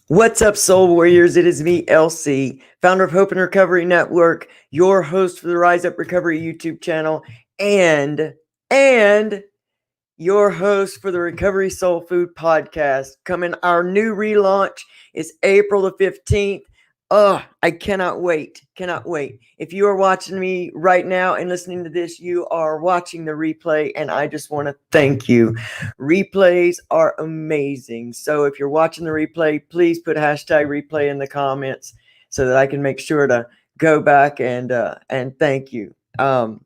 What's up, Soul Warriors? It is me, LC, founder of Hope and Recovery Network, your host for the Rise Up Recovery YouTube channel, and your host for the Recovery Soul Food podcast. Our new relaunch is April the 15th. Oh, I cannot wait. Cannot wait. If you are watching me right now and listening to this, you are watching the replay, and I just want to thank you. Replays are amazing. So if you're watching the replay, please put hashtag replay in the comments so that I can make sure to go back and thank you. So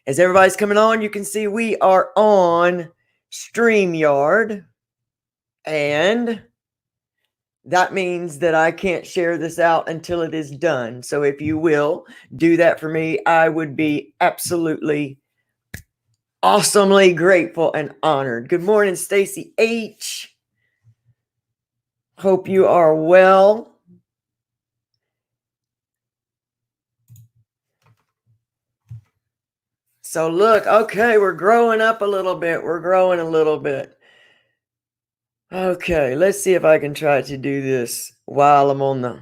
as everybody's coming on, you can see we are on StreamYard, and that means that I can't share this out until it is done. So if you will do that for me, I would be absolutely awesomely grateful and honored. Good morning, Stacy H. Hope you are well. So look, okay, we're growing up a little bit. We're growing a little bit. Okay, let's see if I can try to do this while I'm on the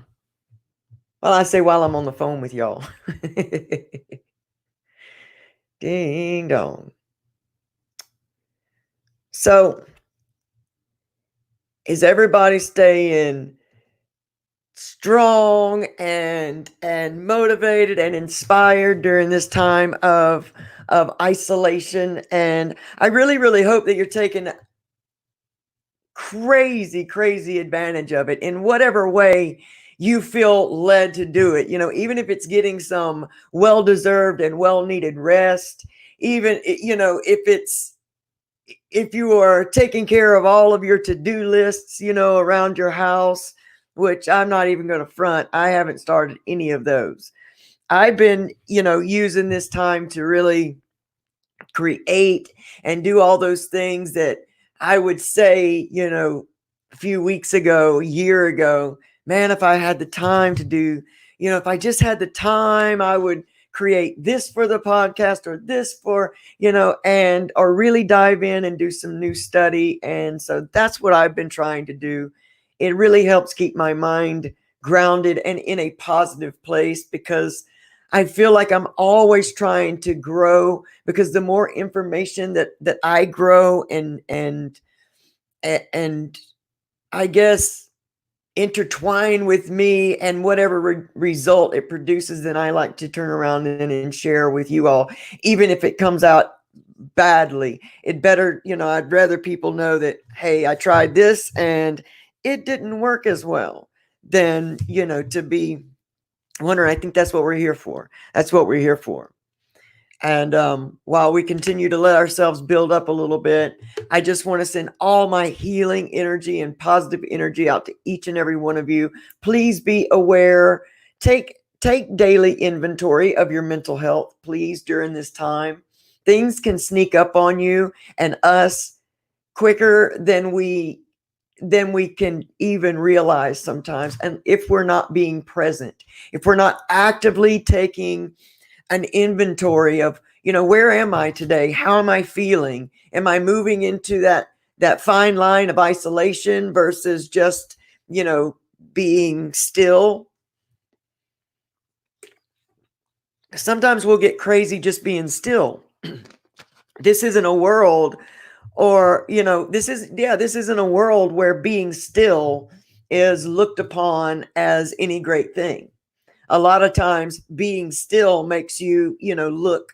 phone with y'all. Ding dong. So, is everybody staying strong and motivated and inspired during this time of isolation? And I really hope that you're taking crazy advantage of it in whatever way you feel led to do it. Even if it's getting some well-deserved and well-needed rest, even if you are taking care of all of your to-do lists, around your house, which I'm not even going to front. I haven't started any of those. I've been, using this time to really create and do all those things that I would say, a few weeks ago, a year ago, man, if I had the time to do, if I just had the time, I would create this for the podcast or this for, or really dive in and do some new study. And so that's what I've been trying to do. It really helps keep my mind grounded and in a positive place, because I feel like I'm always trying to grow, because the more information that I grow and I guess intertwine with me and whatever result it produces, then I like to turn around and share with you all, even if it comes out badly. I'd rather people know that, hey, I tried this and it didn't work as well, than, to be wondering. I think that's what we're here for. That's what we're here for. And while we continue to let ourselves build up a little bit, I just want to send all my healing energy and positive energy out to each and every one of you. Please be aware. Take daily inventory of your mental health, please, during this time. Things can sneak up on you and us quicker than we can even realize sometimes. And if we're not being present, if we're not actively taking an inventory of, where am I today? How am I feeling? Am I moving into that fine line of isolation versus just, being still? Sometimes we'll get crazy just being still. This isn't a world, or, this isn't a world where being still is looked upon as any great thing. A lot of times being still makes you, look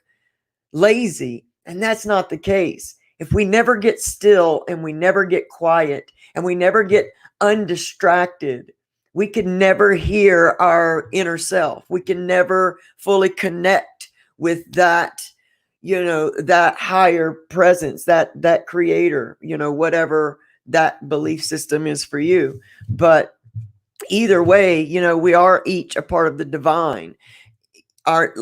lazy, and that's not the case. If we never get still and we never get quiet and we never get undistracted, we can never hear our inner self. We can never fully connect with that, that higher presence, that creator, whatever that belief system is for you. But either way, we are each a part of the divine. Our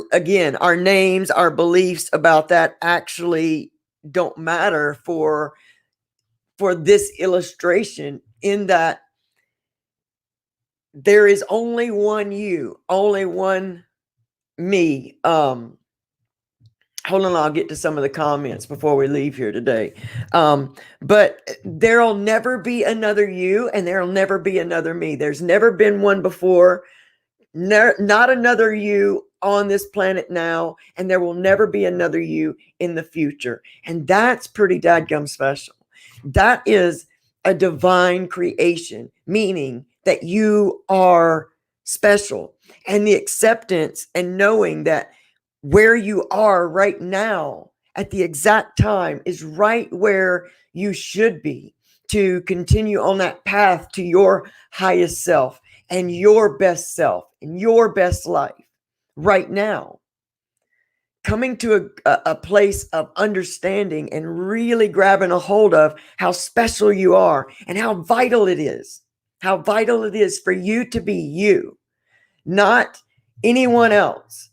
names, our beliefs about that actually don't matter for this illustration, in that there is only one you, only one me. hold on, I'll get to some of the comments before we leave here today. But there'll never be another you, and there'll never be another me. There's never been one before. Not another you on this planet now, and there will never be another you in the future. And that's pretty dadgum special. That is a divine creation, meaning that you are special. And the acceptance and knowing that where you are right now at the exact time is right where you should be to continue on that path to your highest self and your best self and your best life right now. Coming to a place of understanding and really grabbing a hold of how special you are and how vital it is for you to be you, not anyone else.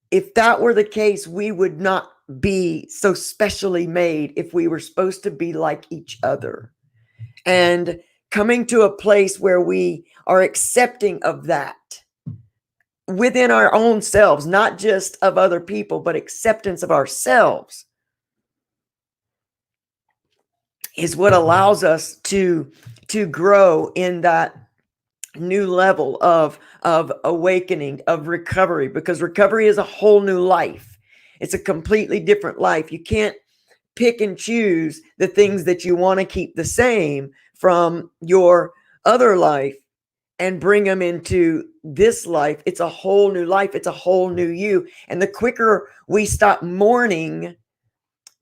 If that were the case, we would not be so specially made if we were supposed to be like each other. And coming to a place where we are accepting of that within our own selves, not just of other people, but acceptance of ourselves is what allows us to grow in that new level of awakening, of recovery, because recovery is a whole new life. It's a completely different life. You can't pick and choose the things that you want to keep the same from your other life and bring them into this life. It's a whole new life. It's a whole new you. And the quicker we stop mourning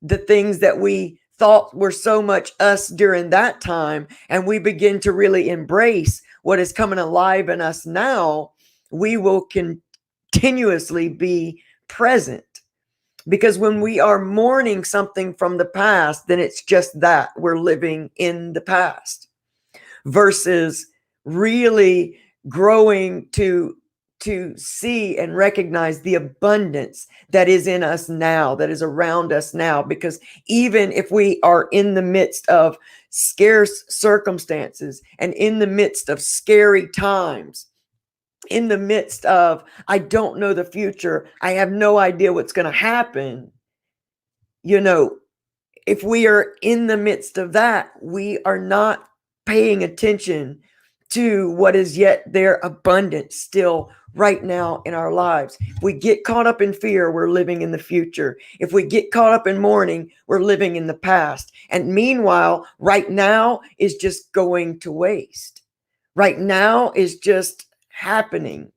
the things that we thought were so much us during that time, and we begin to really embrace what is coming alive in us now, we will continuously be present. Because when we are mourning something from the past, then it's just that we're living in the past versus really growing to see and recognize the abundance that is in us now, that is around us now. Because even if we are in the midst of scarce circumstances and in the midst of scary times, in the midst of, I don't know the future, I have no idea what's going to happen, if we are in the midst of that, we are not paying attention to what is yet there abundant still right now in our lives. If we get caught up in fear, we're living in the future. If we get caught up in mourning, we're living in the past. And meanwhile, right now is just going to waste. Right now is just happening,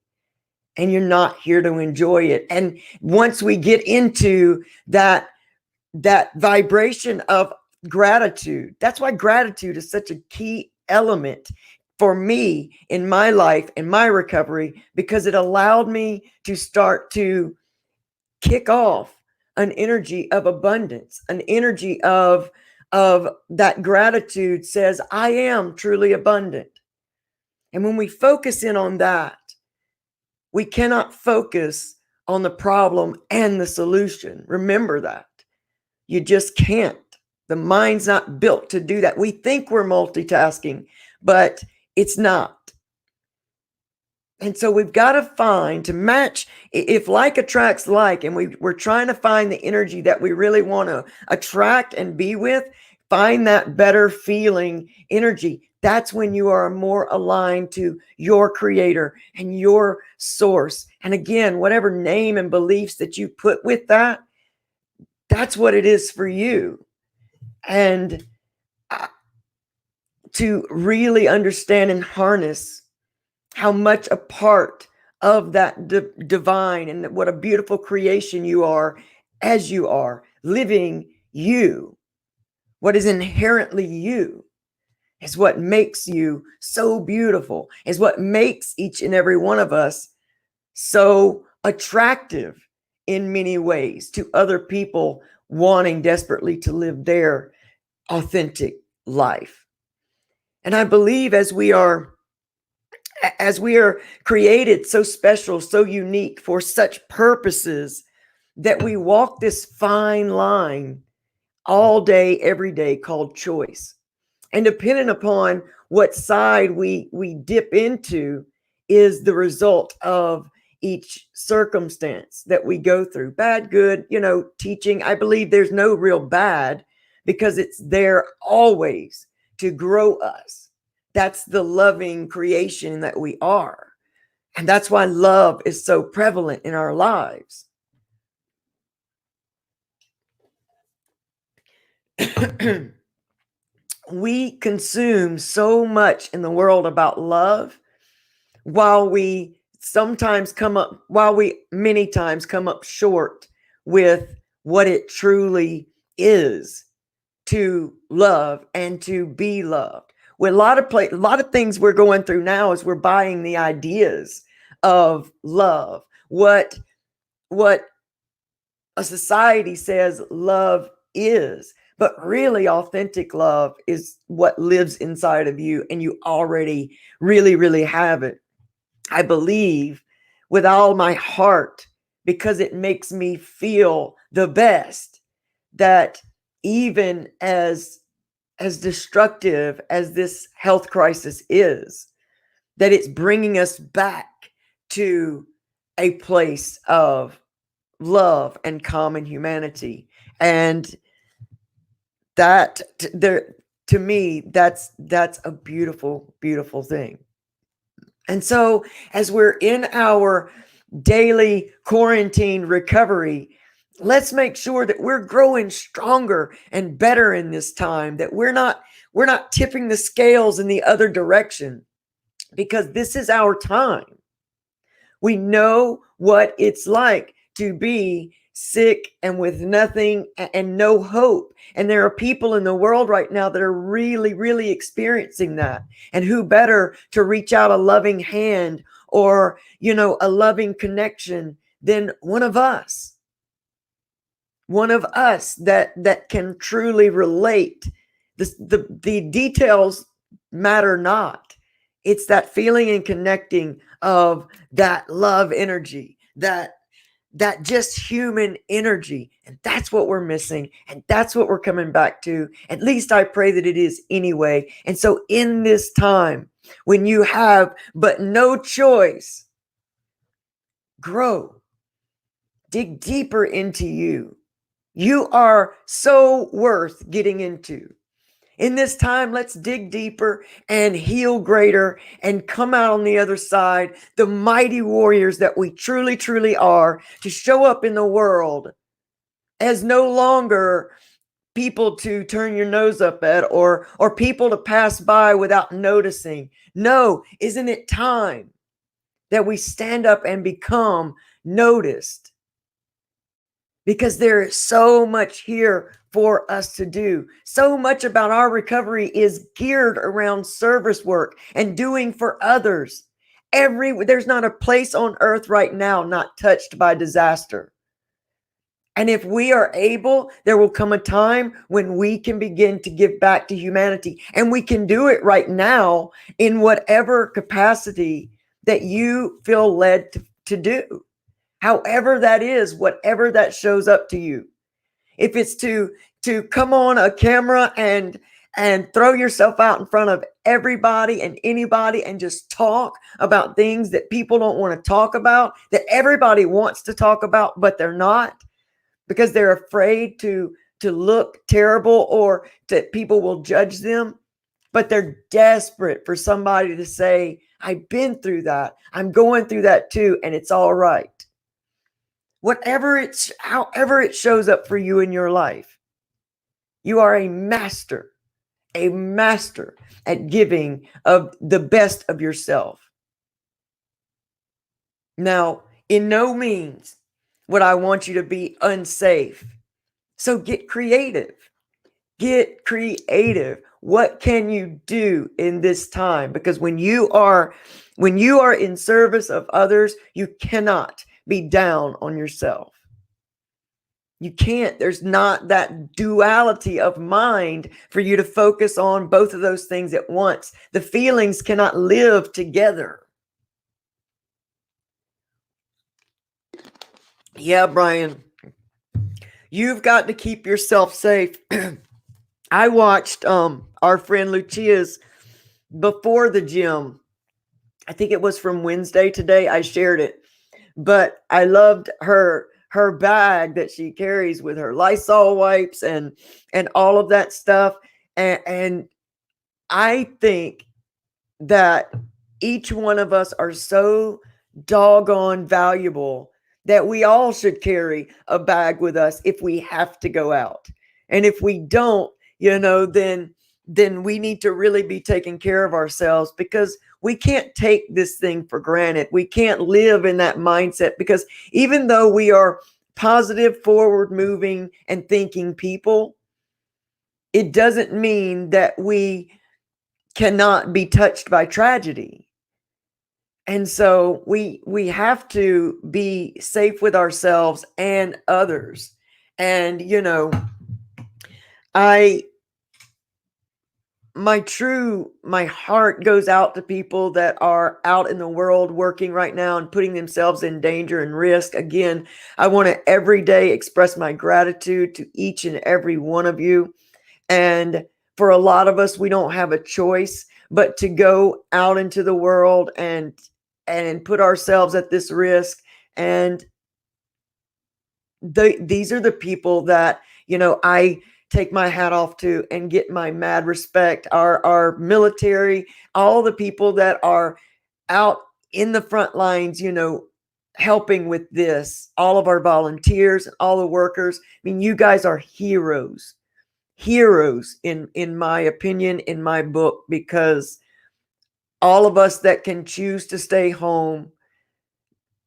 and you're not here to enjoy it. And once we get into that vibration of gratitude, that's why gratitude is such a key element for me in my life, in my recovery, because it allowed me to start to kick off an energy of abundance, an energy of that gratitude says, I am truly abundant. And when we focus in on that, we cannot focus on the problem and the solution. Remember that. You just can't. The mind's not built to do that. We think we're multitasking, but it's not. And so we've got to find, to match, if like attracts like, and we're trying to find the energy that we really want to attract and be with, find that better feeling energy. That's when you are more aligned to your creator and your source. And again, whatever name and beliefs that you put with that, that's what it is for you. And to really understand and harness how much a part of that divine and what a beautiful creation you are as you are living you, what is inherently you, is what makes you so beautiful, is what makes each and every one of us so attractive in many ways to other people wanting desperately to live their authentic life. And I believe as we are created so special, so unique for such purposes, that we walk this fine line all day, every day called choice. And depending upon what side we dip into is the result of each circumstance that we go through, bad, good, teaching. I believe there's no real bad because it's there always to grow us. That's the loving creation that we are. And that's why love is so prevalent in our lives. We consume so much in the world about love while we many times come up short with what it truly is to love and to be loved. With a lot of things we're going through now is we're buying the ideas of love, what a society says love is. But really, authentic love is what lives inside of you, and you already really, really have it. I believe with all my heart, because it makes me feel the best, that even as destructive as this health crisis is, that it's bringing us back to a place of love and common humanity. And that there, to me, that's a beautiful, beautiful thing. And so as we're in our daily quarantine recovery, let's make sure that we're growing stronger and better in this time, that we're not tipping the scales in the other direction, because this is our time. We know what it's like to be sick and with nothing and no hope. And there are people in the world right now that are really, really experiencing that. And who better to reach out a loving hand or, a loving connection than one of us that can truly relate. The details matter not. It's that feeling and connecting of that love energy, that just human energy. And that's what we're missing. And that's what we're coming back to. At least I pray that it is anyway. And so in this time, when you have but no choice, grow, dig deeper into you. You are so worth getting into. In this time, let's dig deeper and heal greater and come out on the other side, the mighty warriors that we truly, truly are, to show up in the world as no longer people to turn your nose up at or people to pass by without noticing. No, isn't it time that we stand up and become noticed? Because there is so much here for us to do. So much about our recovery is geared around service work and doing for others. There's not a place on earth right now not touched by disaster. And if we are able, there will come a time when we can begin to give back to humanity. And we can do it right now in whatever capacity that you feel led to do. However that is, whatever that shows up to you. If it's to come on a camera and throw yourself out in front of everybody and anybody and just talk about things that people don't want to talk about, that everybody wants to talk about, but they're not, because they're afraid to look terrible or that people will judge them. But they're desperate for somebody to say, I've been through that. I'm going through that too, and it's all right. However it shows up for you in your life, you are a master at giving of the best of yourself. Now, in no means would I want you to be unsafe. So get creative. Get creative. What can you do in this time? Because when you are in service of others, you cannot be down on yourself. You can't. There's not that duality of mind for you to focus on both of those things at once. The feelings cannot live together. Yeah, Brian, you've got to keep yourself safe. I watched our friend Lucia's before the gym. I think it was from Wednesday today. I shared it. but I loved her bag that she carries with her Lysol wipes and all of that stuff. And I think that each one of us are so doggone valuable that we all should carry a bag with us if we have to go out. And if we don't, then we need to really be taking care of ourselves, because we can't take this thing for granted. We can't live in that mindset, because even though we are positive, forward moving and thinking people, it doesn't mean that we cannot be touched by tragedy. And so we have to be safe with ourselves and others. And I my heart goes out to people that are out in the world working right now and putting themselves in danger and risk. Again, I want to every day express my gratitude to each and every one of you. And for a lot of us, we don't have a choice but to go out into the world and put ourselves at this risk. And these are the people that I take my hat off to and get my mad respect. Our military, all the people that are out in the front lines, helping with this, all of our volunteers and all the workers. I mean, you guys are heroes in my opinion, in my book, because all of us that can choose to stay home,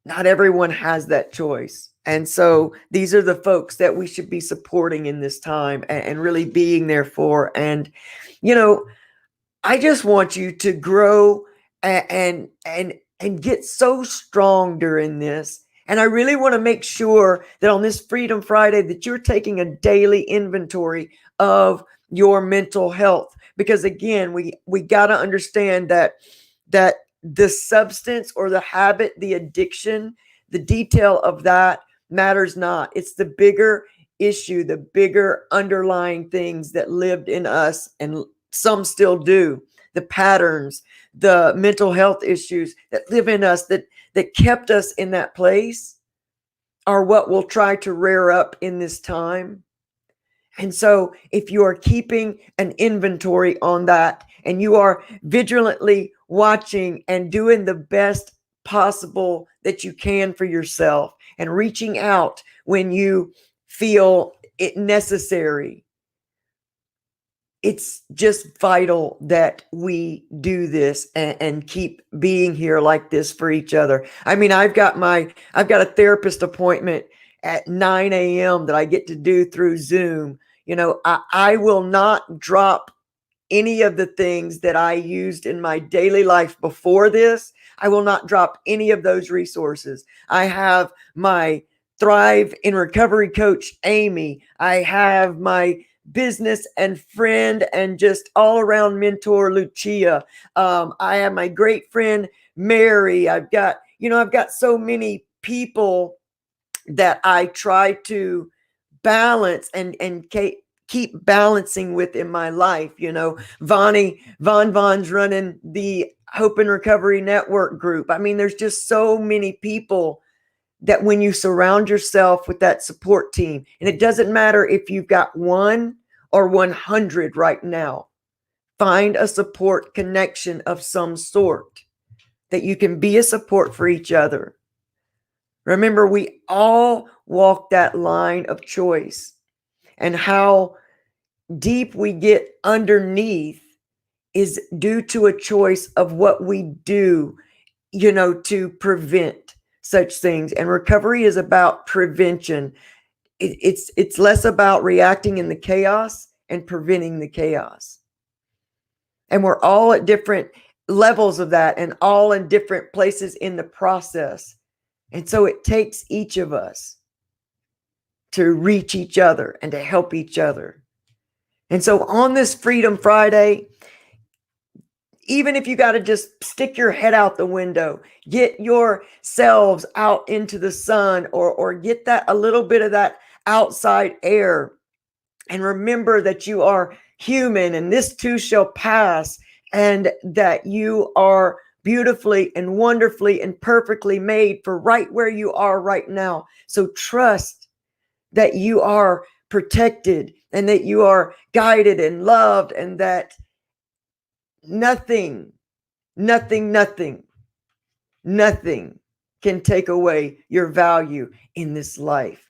not everyone has that choice. And so these are the folks that we should be supporting in this time and really being there for. And I just want you to grow and get so strong during this. And I really want to make sure that on this Freedom Friday that you're taking a daily inventory of your mental health, because again, we got to understand that the substance or the habit, the addiction, the detail of that matters not. It's the bigger issue, the bigger underlying things that lived in us, and some still do. The patterns, the mental health issues that live in us that kept us in that place are what we'll try to rear up in this time. And so if you are keeping an inventory on that, and you are vigilantly watching and doing the best possible that you can for yourself, and reaching out when you feel it necessary, it's just vital that we do this and keep being here like this for each other. I mean, I've got a therapist appointment at 9 a.m. that I get to do through Zoom. I will not drop any of the things that I used in my daily life before this. I will not drop any of those resources. I have my Thrive in Recovery coach, Amy. I have my business and friend and just all around mentor, Lucia. I have my great friend, Mary. I've got so many people that I try to balance and keep balancing with in my life. Von's running the Hope and Recovery Network group. I mean, there's just so many people that when you surround yourself with that support team, and it doesn't matter if you've got 1 or 100 right now, find a support connection of some sort that you can be a support for each other. Remember, we all walk that line of choice, and how deep we get underneath is due to a choice of what we do, to prevent such things. And recovery is about prevention. It's less about reacting in the chaos and preventing the chaos. And we're all at different levels of that, and all in different places in the process. And so it takes each of us to reach each other and to help each other. And so on this Freedom Friday, even if you got to just stick your head out the window, get yourselves out into the sun, or get that a little bit of that outside air, and remember that you are human, and this too shall pass, and that you are beautifully and wonderfully and perfectly made for right where you are right now. So trust that you are protected and that you are guided and loved, and that nothing, nothing, nothing, nothing can take away your value in this life.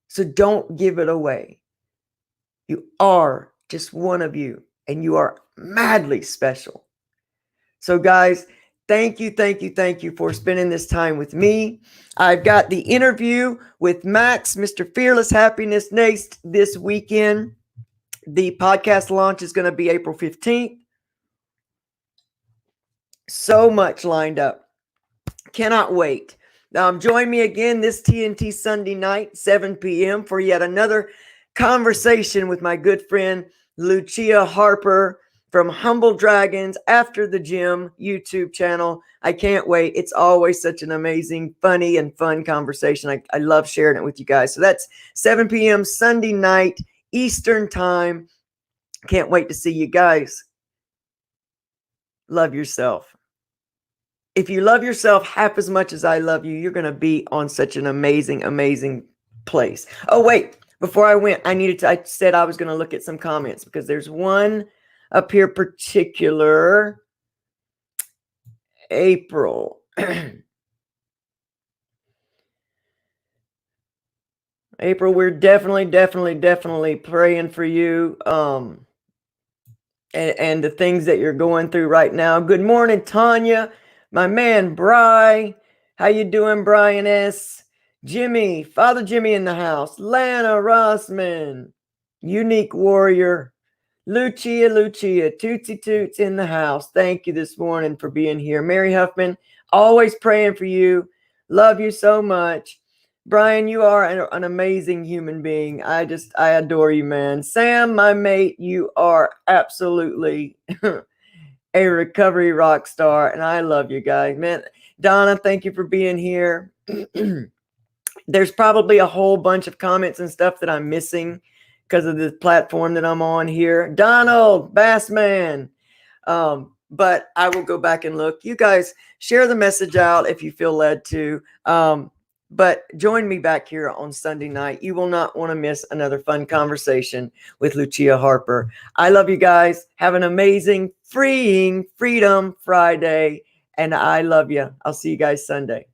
So don't give it away. You are just one of you, and you are madly special. So, guys, thank you, thank you, thank you for spending this time with me. I've got the interview with Max, Mr. Fearless Happiness, next this weekend. The podcast launch is going to be April 15th. So much lined up. Cannot wait. Join me again this TNT Sunday night, 7 p.m. for yet another conversation with my good friend Lucia Harper from Humble Dragons After the Gym YouTube channel. I can't wait. It's always such an amazing, funny, and fun conversation. I love sharing it with you guys. So that's 7 p.m. Sunday night, Eastern Time. Can't wait to see you guys. Love yourself. If you love yourself half as much as I love you, you're going to be on such an amazing, amazing place. Oh, wait. Before I went, I said I was going to look at some comments, because there's one up here particular. April. April, we're definitely praying for you. And the things that you're going through right now. Good morning, Tanya. My man, Bry. How you doing, Brian S? Jimmy, Father Jimmy in the house. Lana Rossman. Unique Warrior. Lucia. Tootsie Toots in the house. Thank you this morning for being here. Mary Huffman, always praying for you. Love you so much. Brian, you are an amazing human being. I adore you, man. Sam, my mate, you are absolutely a recovery rock star, and I love you guys, man. Donna, thank you for being here. There's probably a whole bunch of comments and stuff that I'm missing because of the platform that I'm on here. Donald, Bassman. But I will go back and look. You guys share the message out if you feel led to. But join me back here on Sunday night. You will not want to miss another fun conversation with Lucia Harper. I love you guys. Have an amazing, freeing Freedom Friday. And I love you. I'll see you guys Sunday.